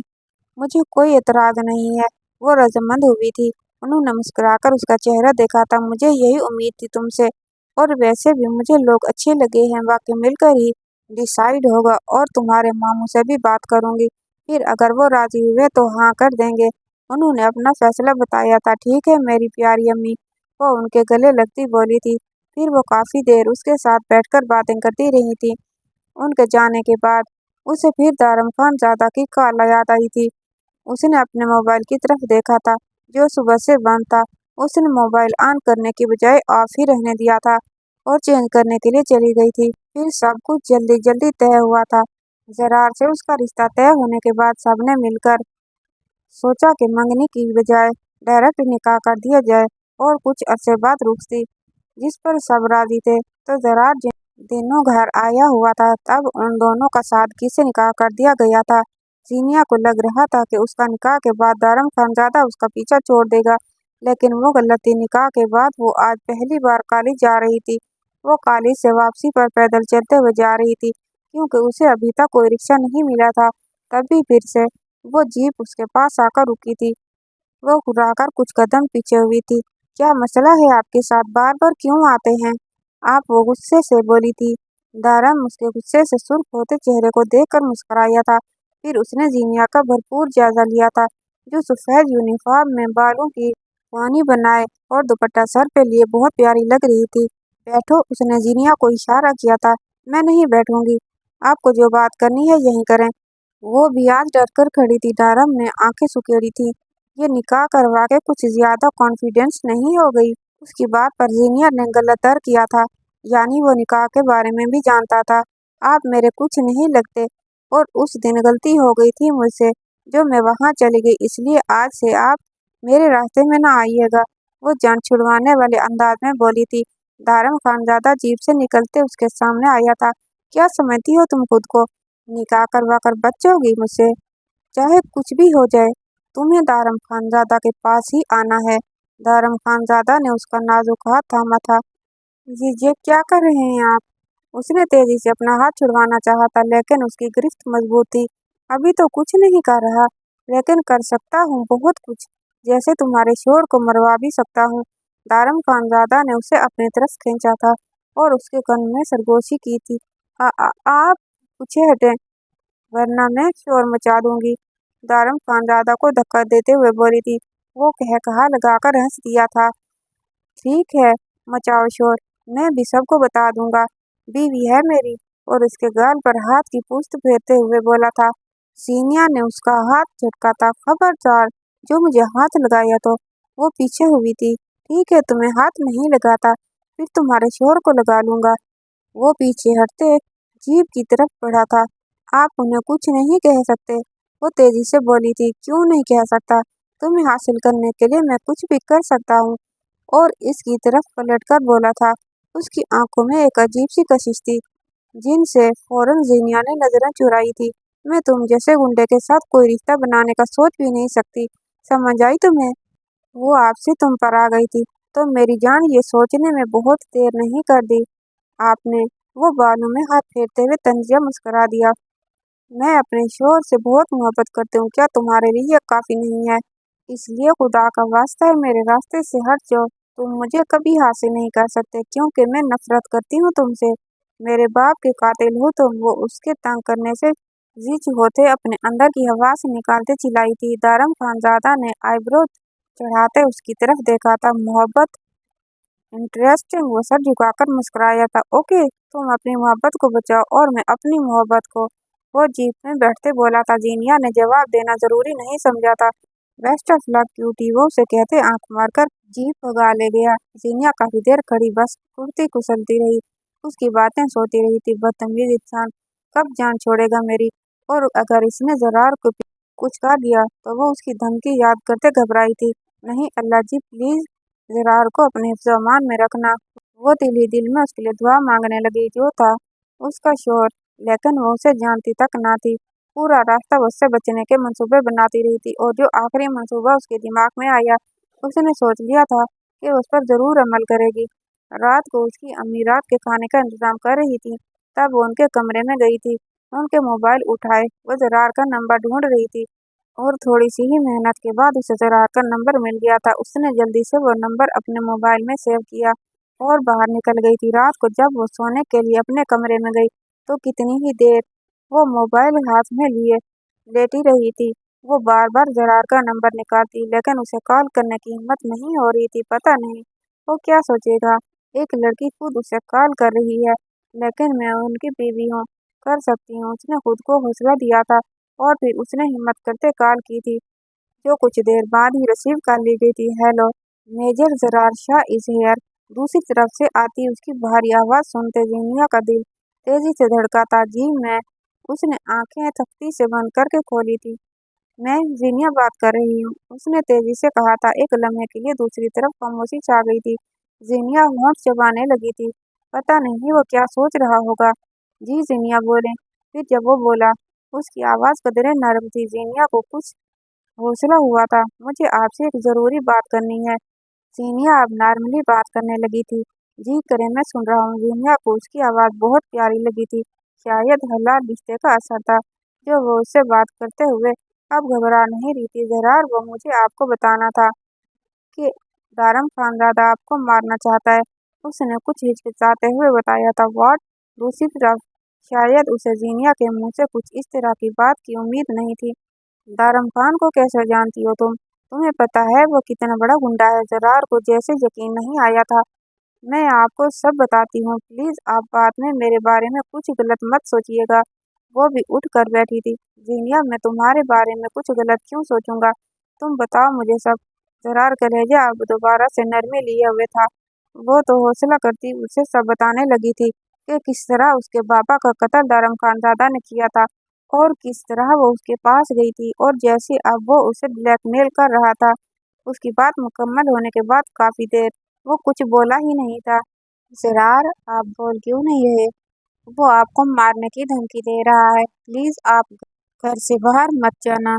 मुझे कोई एतराज नहीं है, वो रजमंद हुई थी। उन्होंने मुस्कुराकर उसका चेहरा देखा था। मुझे यही उम्मीद थी तुमसे, और वैसे भी मुझे लोग अच्छे लगे हैं, बाकी मिलकर ही डिसाइड होगा, और तुम्हारे मामू से भी बात करूंगी, फिर अगर वो राजी हुए तो हाँ कर देंगे। उन्होंने अपना फैसला बताया था। ठीक है मेरी प्यारी अम्मी, वो उनके गले लगती बोली थी। फिर वो काफी देर उसके साथ बैठकर बातें करती रही थी। उनके जाने के बाद उसे फिर दारम खानजादा की कॉल याद आई थी। उसने अपने मोबाइल की तरफ देखा था, जो सुबह से बंद था। उसने मोबाइल ऑन करने की बजाय ऑफ ही रहने दिया था और चेंज करने के लिए चली गई थी। फिर सब कुछ जल्दी जल्दी तय हुआ था। जरार से उसका रिश्ता तय होने के बाद सबने मिलकर सोचा कि मंगनी की बजाय डायरेक्ट निकाह कर दिया जाए और कुछ अरसे बाद रुखती, जिस पर सब राजी थे। तो जरार जिन दिनों घर आया हुआ था, तब उन दोनों का सादगी से निकाह कर दिया गया था। जीनिया को लग रहा था कि उसका निकाह के बाद दारम खानजादा उसका पीछा छोड़ देगा, लेकिन वो गलत थी। निकाह के बाद वो आज पहली बार कॉलेज जा रही थी। वो कॉलेज से वापसी पर पैदल चलते हुए जा रही थी, क्योंकि उसे अभी तक कोई रिक्शा नहीं मिला था। तभी फिर से वो जीप उसके पास आकर रुकी थी। वो घुराकर कुछ कदम पीछे हुई थी। क्या मसला है आपके साथ, बार बार क्यों आते हैं आप, वो गुस्से से बोली थी। दारम उसके गुस्से से सुर्ख होते चेहरे को देखकर मुस्कुराया था। फिर उसने जीनिया का भरपूर जायजा लिया था, जो सफेद यूनिफॉर्म में बालों की पानी बनाए और दुपट्टा सर पे लिए बहुत प्यारी लग रही थी। बैठो, उसने जीनिया को इशारा किया था। मैं नहीं बैठूंगी, आपको जो बात करनी है यहीं करें। वो भी आज डरकर खड़ी थी। दारम ने आंखें सुकेड़ी थी। ये निकाह करवा के कुछ ज्यादा कॉन्फिडेंस नहीं हो गई? उसकी बात पर जीनिया ने गलत तर्क किया था। यानी वो निकाह के बारे में भी जानता था। आप मेरे कुछ नहीं लगते, और उस दिन गलती हो गई थी मुझसे, जो मैं वहां चली गई, इसलिए आज से आप मेरे रास्ते में ना आइएगा, वो जान छुड़वाने वाले अंदाज में बोली थी। दारम खानजादा जीप से निकलते उसके सामने आया था। क्या समझती हो तुम खुद को, निकाह करवा कर बचोगी मुझसे? चाहे कुछ भी हो जाए, तुम्हें दारम खानजादा के पास ही आना है। दारम खानजादा ने उसका नाजुक हाथ थामा था। ये क्या कर रहे हैं आप? उसने तेजी से अपना हाथ छुड़वाना चाहा था, लेकिन उसकी गिरफ्त मजबूत थी। अभी तो कुछ नहीं कर रहा, लेकिन कर सकता हूँ बहुत कुछ, जैसे तुम्हारे शोर को मरवा भी सकता हूँ। दारम खानजादा ने उसे अपनी तरफ खींचा था और उसके कान में सरगोशी की थी। आप पीछे हटें, वरना मैं शोर मचा दूंगी, दारम खानजादा को धक्का देते हुए बोली थी। वो कह कहा लगाकर हंस दिया था। ठीक है, मचाओ शोर, मैं भी सबको बता दूंगा, बीवी है मेरी, और उसके गाल पर हाथ की पूंछ फेरते हुए बोला था। सीनिया ने उसका हाथ झटका था। खबरदार, जो मुझे हाथ लगाया तो। वो पीछे हुई थी। ठीक है, तुम्हें हाथ नहीं लगाता, फिर तुम्हारे शोर को लगा लूंगा। वो पीछे हटते जीप की तरफ बढ़ा था। आप उन्हें कुछ नहीं कह सकते, वो तेजी से बोली थी। क्यों नहीं कह सकता? तुम्हें हासिल करने के लिए मैं कुछ भी कर सकता हूँ, और इसकी तरफ पलटकर बोला था। उसकी आंखों में एक अजीब सी कशिश थी, जिनसे फौरन जीनिया ने नजरें चुराई थी। मैं तुम जैसे गुंडे के साथ कोई रिश्ता बनाने का सोच भी नहीं सकती, समझ आई तुम्हें? वो आपसे तुम पर आ गई थी, तो मेरी जान ये सोचने में बहुत देर नहीं कर दी आपने। वो बालों में हाथ फेरते हुए तंजिया मुस्कुरा दिया। मैं अपने शोहर से बहुत मोहब्बत करती हूँ, क्या तुम्हारे लिए यह काफी नहीं है? इसलिए खुदा का वास्ता है मेरे रास्ते से हट जाओ। तुम मुझे कभी हासिल नहीं कर सकते क्योंकि मैं नफरत करती हूँ तुमसे। मेरे बाप के कातिल हो तुम। वो उसके तंग करने से जीच होते अपने अंदर की हवा से निकालते चिल्लाई थी। दारम खानजादा ने आईब्रो चढ़ाते उसकी तरफ देखा था। मोहब्बत इंटरेस्टिंग। वो सर झुकाकर मुस्कुराया था। ओके, तुम अपनी मोहब्बत को बचाओ और मैं अपनी मोहब्बत को। वो जीप में बैठते बोला था। जीनिया ने जवाब देना जरूरी नहीं समझा था। बेस्ट ऑफ लक क्यूटी, वो उसे कहते आंख मारकर जीप भगा ले गया। जीनिया काफी देर खड़ी बस कुर्ती कुचलती रही। उसकी बातें सोती रही थी। बदतमीज इंसान कब जान छोड़ेगा मेरी। और अगर इसने जरार को कुछ कहा दिया तो वो उसकी धमकी याद करते घबराई थी। नहीं अल्लाह जी प्लीज जरार को अपने हिफ्ज़-ओ-अमान में रखना। वो दिल ही दिल में उसके लिए दुआ मांगने लगी। जो था उसका शोर, लेकिन वो उसे जानती तक ना थी। पूरा रास्ता वो उससे बचने के मंसूबे बनाती रही थी और जो आखिरी मंसूबा उसके दिमाग में आया, उसने सोच लिया था कि उस पर जरूर अमल करेगी। रात को उसकी अम्मी रात के खाने का इंतजाम कर रही थी। तब वो उनके कमरे में गई थी। उनके मोबाइल उठाए वो जरार का नंबर ढूंढ रही थी और थोड़ी सी ही मेहनत के बाद उसे जरार का नंबर मिल गया था। उसने जल्दी से वो नंबर अपने मोबाइल में सेव किया और बाहर निकल गई थी। रात को जब वो सोने के लिए अपने कमरे में गई तो कितनी ही देर वो मोबाइल हाथ में लिए लेटी रही थी। वो बार बार जरार का नंबर निकालती लेकिन उसे कॉल करने की हिम्मत नहीं हो रही थी। पता नहीं वो क्या सोचेगा। एक लड़की खुद उसे कॉल कर रही है, लेकिन मैं उनकी बीवी हूँ, कर सकती हूँ। उसने खुद को हौसला दिया था और फिर उसने हिम्मत करते कॉल की थी, जो कुछ देर बाद ही रिसीव कर ली गई थी। Hello, major Zarar Shah is here. दूसरी तरफ से आती उसकी भारी आवाज सुनते जीनिया का दिल तेजी से धड़का था। जी मैं। उसने आंखें सख्ती से बंद करके खोली थी। मैं जीनिया बात कर रही हूँ, उसने तेजी से कहा था। एक लम्हे के लिए दूसरी तरफ खामोशी छा गई थी। जीनिया होंठ चबाने लगी थी। पता नहीं वो क्या सोच रहा होगा। जी जीनिया बोले। फिर जब वो बोला, उसकी आवाज कदरे नरम थी। जीनिया को कुछ हौसला हुआ था। मुझे आपसे एक जरूरी बात करनी है। जीनिया अब नॉर्मली बात करने लगी थी। जी करें, मैं सुन रहा हूँ। जीनिया को उसकी आवाज बहुत प्यारी लगी थी। शायद हलाल रिश्ते का असर था जो वो उससे बात करते हुए अब घबरा नहीं रही थी। जरार, वो मुझे आपको बताना था कि दारम खानजादा आपको मारना चाहता है, उसने कुछ हिचकिचाते हुए बताया था। व्हाट? दूसरी तरफ शायद उसे जीनिया के मुंह से कुछ इस तरह की बात की उम्मीद नहीं थी। दारम खान को कैसे जानती हो तुम? तुम्हें पता है वो कितना बड़ा गुंडा है? जरार को जैसे यकीन नहीं आया था। मैं आपको सब बताती हूँ, प्लीज आप बाद में मेरे बारे में कुछ गलत मत सोचिएगा। वो भी उठ कर बैठी थी। जीनिया, मैं तुम्हारे बारे में कुछ गलत क्यों सोचूंगा? तुम बताओ मुझे सब। जरार का लहजा अब दोबारा से नरमी लिए हुए था। वो तो हौसला करती उसे सब बताने लगी थी कि किस तरह उसके पापा का कत्ल दारम खानजादा ने किया था और किस तरह वो उसके पास गई थी और जैसे अब वो उसे ब्लैकमेल कर रहा था। उसकी बात मुकम्मल होने के बाद काफी देर वो कुछ बोला ही नहीं था। जरार, आप बोल क्यों नहीं रहे? वो आपको मारने की धमकी दे रहा है। प्लीज आप घर से बाहर मत जाना,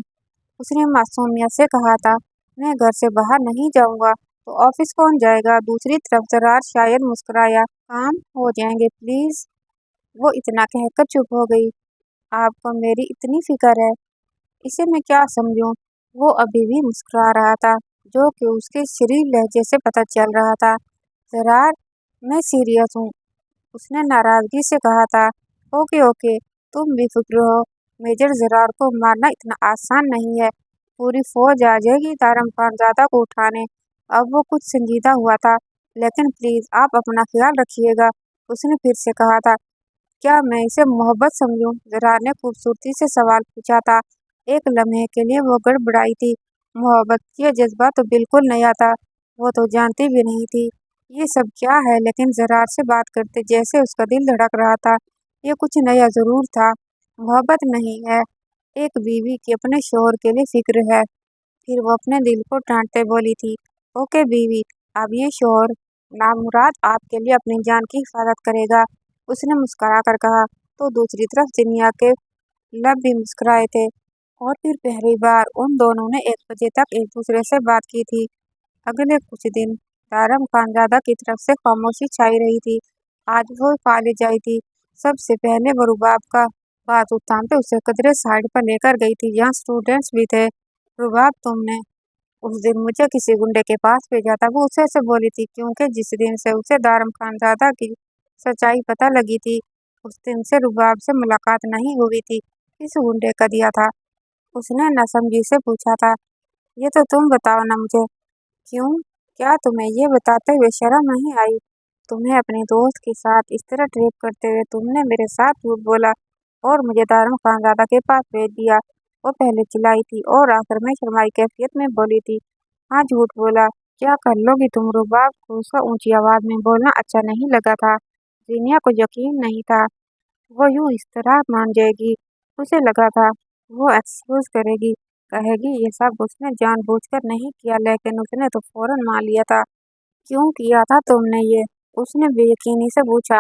उसने मासूमियत से कहा था। मैं घर से बाहर नहीं जाऊंगा तो ऑफिस कौन जाएगा? दूसरी तरफ जरार शायद मुस्कुराया। काम हो जाएंगे प्लीज। वो इतना कहकर चुप हो गई। आपको मेरी इतनी फिक्र है, इसे मैं क्या समझूं? वो अभी भी मुस्कुरा रहा था, जो कि उसके शरीर लहजे से पता चल रहा था। जरार, मैं सीरियस हूँ, उसने नाराजगी से कहा था। ओके ओके, तुम बेफिक्र हो। मेजर जरार को मारना इतना आसान नहीं है। पूरी फौज आ जाएगी दारम खानजादा को उठाने। अब वो कुछ संजीदा हुआ था। लेकिन प्लीज आप अपना ख्याल रखिएगा, उसने फिर से कहा था। क्या मैं इसे मोहब्बत समझूं? जरार ने खूबसूरती से सवाल पूछा था। एक लम्हे के लिए वो गड़बड़ाई थी। मोहब्बत ये जज्बा तो बिल्कुल नया था। वो तो जानती भी नहीं थी ये सब क्या है, लेकिन जरार से बात करते जैसे उसका दिल धड़क रहा था। ये कुछ नया जरूर था। मोहब्बत नहीं है, एक बीवी की अपने शोहर के लिए फिक्र है। फिर वो अपने दिल को डांटते बोली थी। ओके बीवी, अब ये शोहर नामुराद आपके लिए अपनी जान की हिफाजत करेगा, उसने मुस्कुरा कर कहा। तो दूसरी तरफ जिनिया के लब भी मुस्कुराए थे और फिर पहली बार उन दोनों ने 1 बजे तक एक दूसरे से बात की थी। अगले कुछ दिन दारम खानजादा की तरफ से खामोशी छाई रही थी। आज वो कॉलेज आई थी। सबसे पहले वो रुबाब का बात उठाते उसे कदरे साइड पर लेकर गई थी, जहाँ स्टूडेंट्स भी थे। रुबाब, तुमने उस दिन मुझे किसी गुंडे के पास भेजा था, वो उसे ऐसे बोली थी, क्योंकि जिस दिन से उसे दारम खानजादा की सच्चाई पता लगी थी, उस दिन से रुबाब से मुलाकात नहीं हुई थी। इस गुंडे का दिया था? उसने नसमझी से पूछा था। ये तो तुम बताओ ना मुझे। क्यों? क्या तुम्हें ये बताते हुए शर्म नहीं आई? तुम्हें अपने दोस्त के साथ इस तरह ट्रेप करते हुए तुमने मेरे साथ झूठ बोला और मुझे दारुण खानजादा के पास भेज दिया। वो पहले चिल्लाई थी और आखिर में शर्माई कैफियत में बोली थी, हाँ झूठ बोला। क्या कर लोगी तुम? रुबाब को उसका ऊंची आवाज में बोलना अच्छा नहीं लगा था। जीनिया को यकीन नहीं था वो यूं इस तरह मान जाएगी। उसे लगा था वो एक्सक्यूज करेगी, कहेगी ये सब उसने जानबूझकर नहीं किया, लेकिन उसने तो फौरन मान लिया था। क्यों किया था तुमने ये? उसने बेयकीनी से पूछा।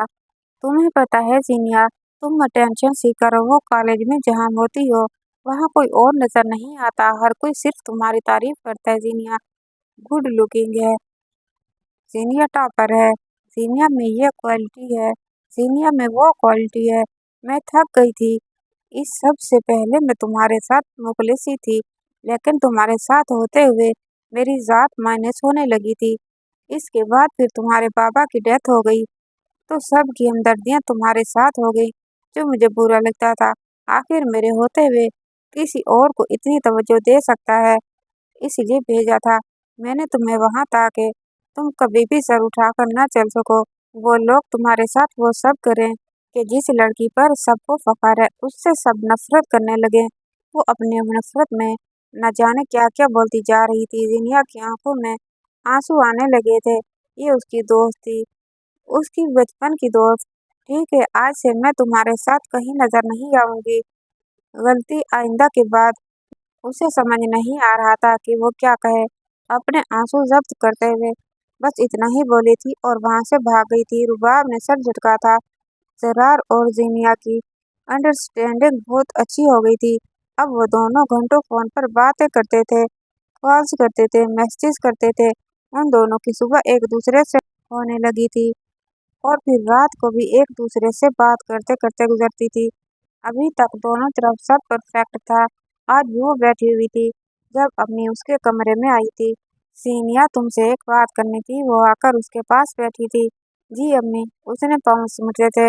तुम्हें पता है जीनिया, तुम अटेंशन सीकर हो। कॉलेज में जहाँ होती हो वहाँ कोई और नजर नहीं आता, हर कोई सिर्फ तुम्हारी तारीफ करता है। जीनिया गुड लुकिंग है, जीनिया टॉपर है, जीनिया में ये क्वालिटी है, जीनिया में वो क्वालिटी है। मैं थक गई थी। इस सब से पहले मैं तुम्हारे साथ मुखलिसी थी, लेकिन तुम्हारे साथ होते हुए मेरी जात माइनस होने लगी थी। इसके बाद फिर तुम्हारे पापा की डेथ हो गई तो सब की हमदर्दियां तुम्हारे साथ हो गई, जो मुझे बुरा लगता था। आखिर मेरे होते हुए किसी और को इतनी तवज्जो दे सकता है, इसलिए भेजा था मैंने तुम्हें वहां, ताकि तुम कभी भी सर उठाकर न चल सको। वो लोग तुम्हारे साथ वो सब करें कि जिस लड़की पर सबको फख्र है उससे सब नफरत करने लगे। वो अपनी नफरत में न जाने क्या क्या बोलती जा रही थी। जिनिया की आंखों में आंसू आने लगे थे। ये उसकी दोस्त थी, उसकी बचपन की दोस्त। ठीक है, आज से मैं तुम्हारे साथ कहीं नजर नहीं आऊंगी। गलती आइंदा के बाद। उसे समझ नहीं आ रहा था कि वो क्या कहे। अपने आंसू जब्त करते हुए बस इतना ही बोली थी और वहां से भाग गई थी। रुबाब ने सर झटका था। जरार और जीनिया की अंडरस्टैंडिंग बहुत अच्छी हो गई थी। अब वो दोनों घंटों फोन पर बातें करते थे, कॉल्स करते थे, मैसेज करते थे। उन दोनों की सुबह एक दूसरे से होने लगी थी और फिर रात को भी एक दूसरे से बात करते करते गुजरती थी। अभी तक दोनों तरफ सब परफेक्ट था। आज भी वो बैठी हुई थी जब अम्मी उसके कमरे में आई थी। सीनिया, तुमसे एक बात करनी थी। वो आकर उसके पास बैठी थी। जी अम्मी, उसने पाँव सिमटे थे।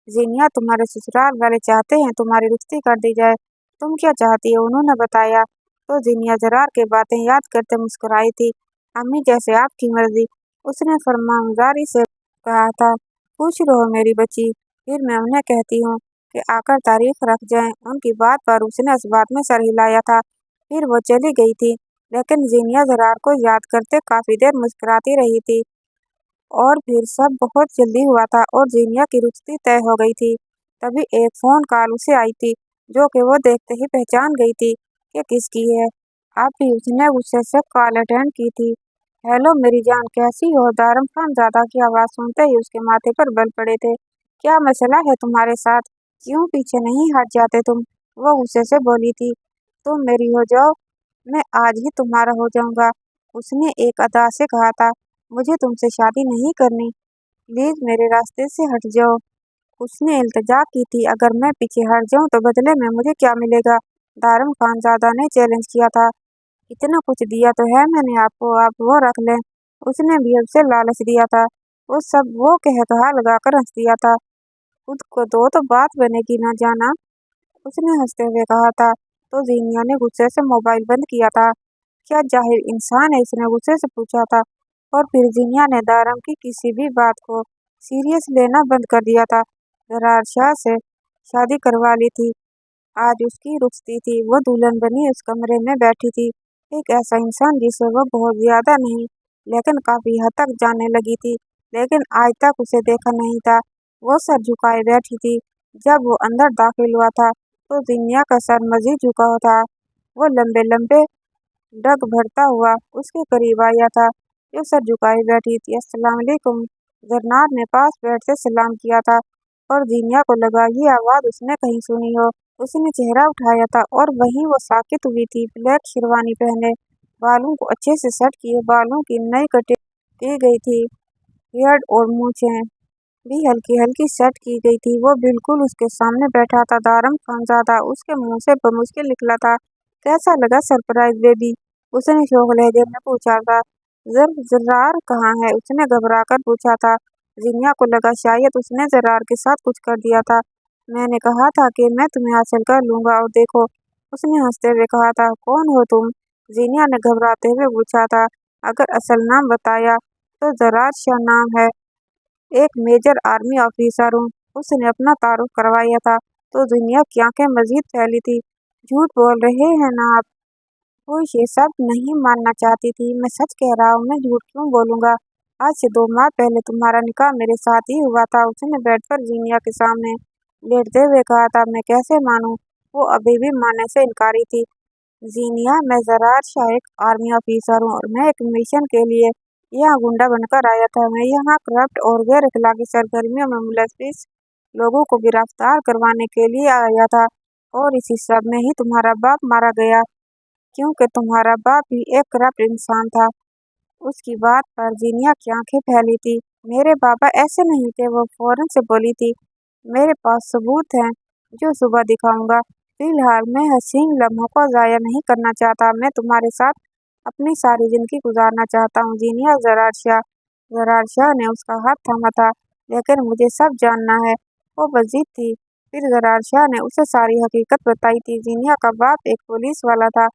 जीनिया, तुम्हारे ससुराल वाले चाहते हैं तुम्हारी रुखसती कर दी जाए। तुम क्या चाहती हो? उन्होंने बताया। तो जीनिया जरार की बातें याद करते मुस्कुराई थी। अम्मी, जैसे आपकी मर्जी, उसने फरमानदारी से कहा था। खुश रहो मेरी बच्ची। फिर मैं उन्हें कहती हूँ कि आकर तारीख रख जाएं। उनकी बात पर उसने इस बात में सर हिलाया था। फिर वो चली गई थी, लेकिन जीनिया जरार को याद करते काफी देर मुस्कुराती रही थी। और फिर सब बहुत जल्दी हुआ था और जीनिया की रुखसती तय हो गई थी। तभी एक फोन कॉल उसे आई थी, जो कि वो देखते ही पहचान गई थी कि किसकी है। अब भी उसने गुस्से से कॉल अटेंड की थी। हेलो मेरी जान, कैसी हो? दारम खानजादा की आवाज सुनते ही उसके माथे पर बल पड़े थे। क्या मसला है तुम्हारे साथ? क्यों पीछे नहीं हट जाते तुम? वो गुस्से से बोली थी। तुम मेरी हो जाओ, मैं आज ही तुम्हारा हो जाऊंगा। उसने एक अदा से कहा था। मुझे तुमसे शादी नहीं करनी, प्लीज मेरे रास्ते से हट जाओ। उसने इल्तिजा की थी, अगर मैं पीछे हट जाऊं तो बदले में मुझे क्या मिलेगा? दारम खानजादा ने चैलेंज किया था। इतना कुछ दिया तो है मैंने आपको, आप वो रख लें। उसने भी उसे लालच दिया था। वो सब वो कह कहा लगाकर हंस दिया था। खुद को दो तो बात बनेगी ना जाना, उसने हंसते हुए कहा था। तो जीनिया ने गुस्से से मोबाइल बंद किया था। क्या जाहिर इंसान है, इसने गुस्से से पूछा था। और फिर जीनिया ने दारम की किसी भी बात को सीरियस लेना बंद कर दिया था। जरार शाह से शादी करवा ली थी। आज उसकी रुखसती थी। वो दुल्हन बनी उस कमरे में बैठी थी। एक ऐसा इंसान जिसे वो बहुत ज्यादा नहीं, लेकिन काफी हद तक जानने लगी थी, लेकिन आज तक उसे देखा नहीं था। वो सर झुकाए बैठी थी। जब वो अंदर दाखिल हुआ था तो जिन्या का सर मजीद झुका हुआ था। वो लंबे लंबे डग भरता हुआ उसके करीब आया था, जो सर झुकाए बैठी थी। अस्सलाम वालेकुम, जरनार ने पास बैठते सलाम किया था और जीनिया को लगा ये आवाज उसने कहीं सुनी हो। उसने चेहरा उठाया था और वहीं वो साकित हुई थी। ब्लैक शेरवानी पहने, बालों को अच्छे से सेट किए, बालों की नई कटिंग की गई थी, बियर्ड और मूछें भी हल्की हल्की सेट की गई थी। वो बिल्कुल उसके सामने बैठा था। दारम खानजादा उसके मुंह से बमुश्किल निकला था। कैसा लगा सरप्राइज बेबी? उसने शोक लहजे में पूछा था। जरार कहाँ है? उसने घबरा कर पूछा था। जिनिया को लगा शायद उसने जरार के साथ कुछ कर दिया था। मैंने कहा था कि मैं तुम्हें हासिल कर लूंगा और देखो, उसने हंसते हुए कहा था। कौन हो तुम? जीनिया ने घबराते हुए पूछा था। अगर असल नाम बताया तो जरार शाह नाम है। एक मेजर आर्मी ऑफिसर हूँ। उसने अपना तारुफ करवाया था। तो दुनिया की आंखें मजीद फैली थी। झूठ बोल रहे हैं ना आप? वो ये सब नहीं मानना चाहती थी। मैं सच कह रहा हूँ, मैं झूठ क्यों बोलूंगा? आज से 2 माह पहले तुम्हारा निकाह मेरे साथ ही हुआ था। उसने बेड पर जीनिया के सामने लेटते हुए कहा था। मैं कैसे मानूं? वो अभी भी मानने से इनकारी थी। जीनिया, मैं जरार शाह एक आर्मी ऑफिसर हूँ और मैं एक मिशन के लिए यहाँ गुंडा बनकर आया था। मैं यहाँ करप्ट और गैर अखलाकी सरगर्मियों में मुलविस लोगों को गिरफ्तार करवाने के लिए आया था। और इसी सब में ही तुम्हारा बाप मारा गया, क्योंकि तुम्हारा बाप भी एक करप्ट इंसान था। उसकी बात पर जीनिया की आंखें फैली थी। मेरे पापा ऐसे नहीं थे, वो फौरन से बोली थी। मेरे पास सबूत हैं जो सुबह दिखाऊंगा। फिलहाल मैं हसीन लम्हों को जाया नहीं करना चाहता। मैं तुम्हारे साथ अपनी सारी जिंदगी गुजारना चाहता हूँ। जीनिया जरार शाह ने उसका हाथ थामा था। लेकिन मुझे सब जानना है, वो बजीद थी। फिर जरार शाह ने उसे सारी हकीकत बताई थी। जीनिया का बाप एक पुलिस वाला था,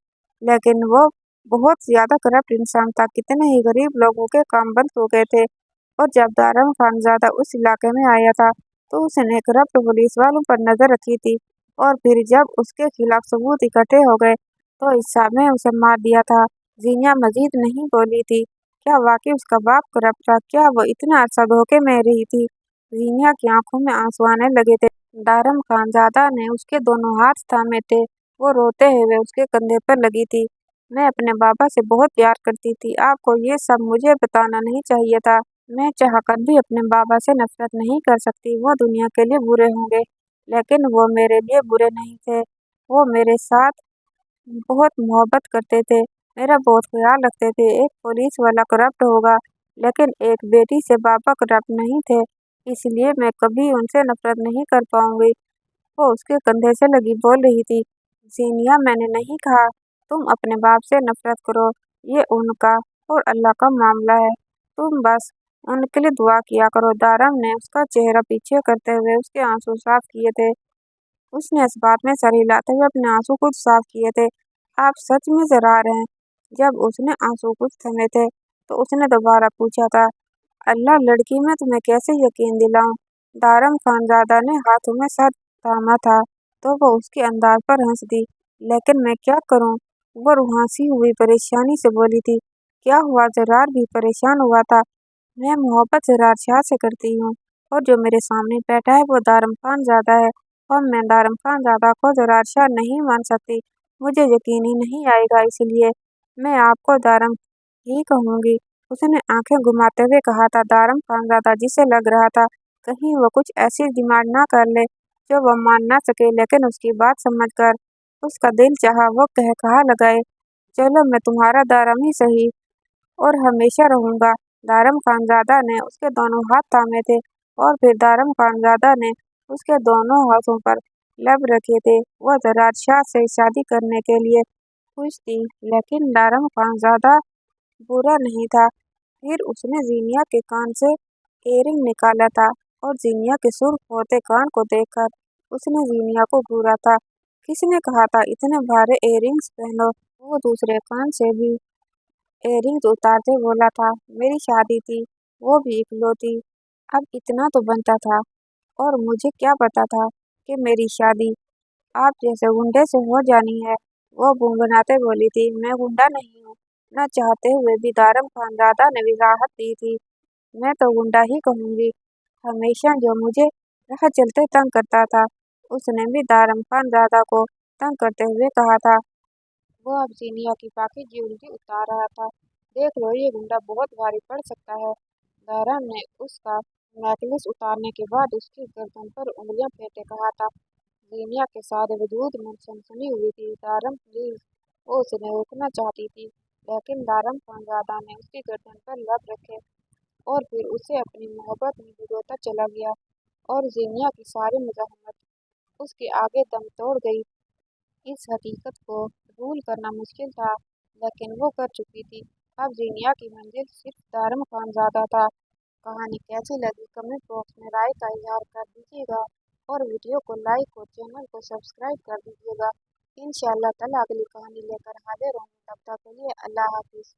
लेकिन वो बहुत ज्यादा करप्ट इंसान था। कितने ही गरीब लोगों के काम बंद हो गए थे। और जब दारम खानजादा उस इलाके में आया था तो उसने करप्ट पुलिस वालों पर नजर रखी थी। और फिर जब उसके खिलाफ सबूत इकट्ठे हो गए तो हिसाब में उसे मार दिया था। जीनिया मजीद नहीं बोली थी। क्या वाकई उसका बाप करप्ट था? क्या वो इतना अरसा धोखे में रही थी? जीनिया की आंखों में आंसू आने लगे थे। दारम खानजादा ने उसके दोनों हाथ थामे थे। वो रोते हुए उसके कंधे पर लगी थी। मैं अपने बाबा से बहुत प्यार करती थी। आपको ये सब मुझे बताना नहीं चाहिए था। मैं चाहकर भी अपने बाबा से नफरत नहीं कर सकती। वो दुनिया के लिए बुरे होंगे, लेकिन वो मेरे लिए बुरे नहीं थे। वो मेरे साथ बहुत मोहब्बत करते थे, मेरा बहुत ख्याल रखते थे। एक पुलिस वाला करप्ट होगा, लेकिन एक बेटी से पापा करप्ट नहीं थे, इसलिए मैं कभी उनसे नफरत नहीं कर पाऊंगी। वो उसके कंधे से लगी बोल रही थी। जीनिया, मैंने नहीं कहा तुम अपने बाप से नफरत करो। ये उनका और अल्लाह का मामला है। तुम बस उनके लिए दुआ किया करो। दारम ने उसका चेहरा पीछे करते हुए उसके आंसू साफ किए थे। उसने इस बात में सर हिलाते हुए अपने आंसू खुद साफ किए थे। आप सच में जरा रहे हैं? जब उसने आंसू कुछ थमे थे तो उसने दोबारा पूछा था। अल्लाह, लड़की में तुम्हें कैसे यकीन दिलाऊं? दारम खानजादा ने हाथों में सर थामा था तो वो उसके अंदाज पर हंस दी। लेकिन मैं क्या करूं? वो रुहासी हुई परेशानी से बोली थी। क्या हुआ? जरार भी परेशान हुआ था। मैं मोहब्बत जरार शाह से करती हूँ और जो मेरे सामने बैठा है वो दारम खानजादा है। और मैं दारम खानजादा को जरार शाह नहीं मान सकती। मुझे यकीन ही नहीं आएगा, इसलिए मैं आपको दारम ही कहूंगी। उसने आंखें घुमाते हुए कहा था। दारम खानजादा जिसे लग रहा था कहीं वो कुछ ऐसी डिमांड ना कर ले जो वो मान ना सके, लेकिन उसकी बात समझकर उसका दिल चाहा वो कहा लगाए। चलो, मैं तुम्हारा दारम ही सही और हमेशा रहूंगा। दारम खानजादा ने उसके दोनों हाथ थामे थे और फिर दारम खानजादा ने उसके दोनों हाथों पर लब रखे थे। वह जरार शाह से शादी करने के लिए खुश थी, लेकिन दारम खानजादा बुरा नहीं था। फिर उसने जीनिया के कान से एयरिंग निकाला था और जीनिया के सुर्ख होते कान को देखकर उसने जीनिया को घूरा था। किसने कहा था इतने भारे एयरिंग्स पहनो? वो दूसरे कान से भी एयरिंग्स उतारते बोला था। मेरी शादी थी, वो भी इकलौती। अब इतना तो बनता था। और मुझे क्या पता था कि मेरी शादी आप जैसे गुंडे से हो जानी है? वो गुनगुनाते बोली थी। मैं गुंडा नहीं हूँ। न चाहते हुए भी दारम खानजादा ने वजाहत दी थी। मैं तो गुंडा ही कहूंगी। हमेशा जो मुझे राह चलते तंग करता था, उसने भी दारम खानजादा को तंग करते हुए कहा था। वो अब जीनिया की पाकी ज्वेलरी उतार रहा था। देख लो, ये गुंडा बहुत भारी पड़ सकता है। दारम ने उसका नेकलेस उतारने के बाद उसकी गर्दन पर उंगलियां फेंटे कहा था। जीनिया के सारे वजूद में सनसनी हुई थी। दारम प्लीज, वो उसे रोकना चाहती थी, लेकिन दारम खानजादा ने उसकी गर्दन पर लब रखे और फिर उसे अपनी मोहब्बत में भिगोता चला गया और ज़ेनिया की सारी मज़ाहमत उसके आगे दम तोड़ गई। इस हकीकत को कबूल करना मुश्किल था, लेकिन वो कर चुकी थी। अब ज़ेनिया की मंजिल सिर्फ दारम खानज़ादा था। कहानी कैसी लगी कमेंट बॉक्स में राय का इजहार कर दीजिएगा और वीडियो को लाइक और चैनल को सब्सक्राइब कर दीजिएगा। इंशाअल्लाह कल अगली कहानी लेकर हाजिर होंगे। तब तक के लिए अल्लाह हाफिज़।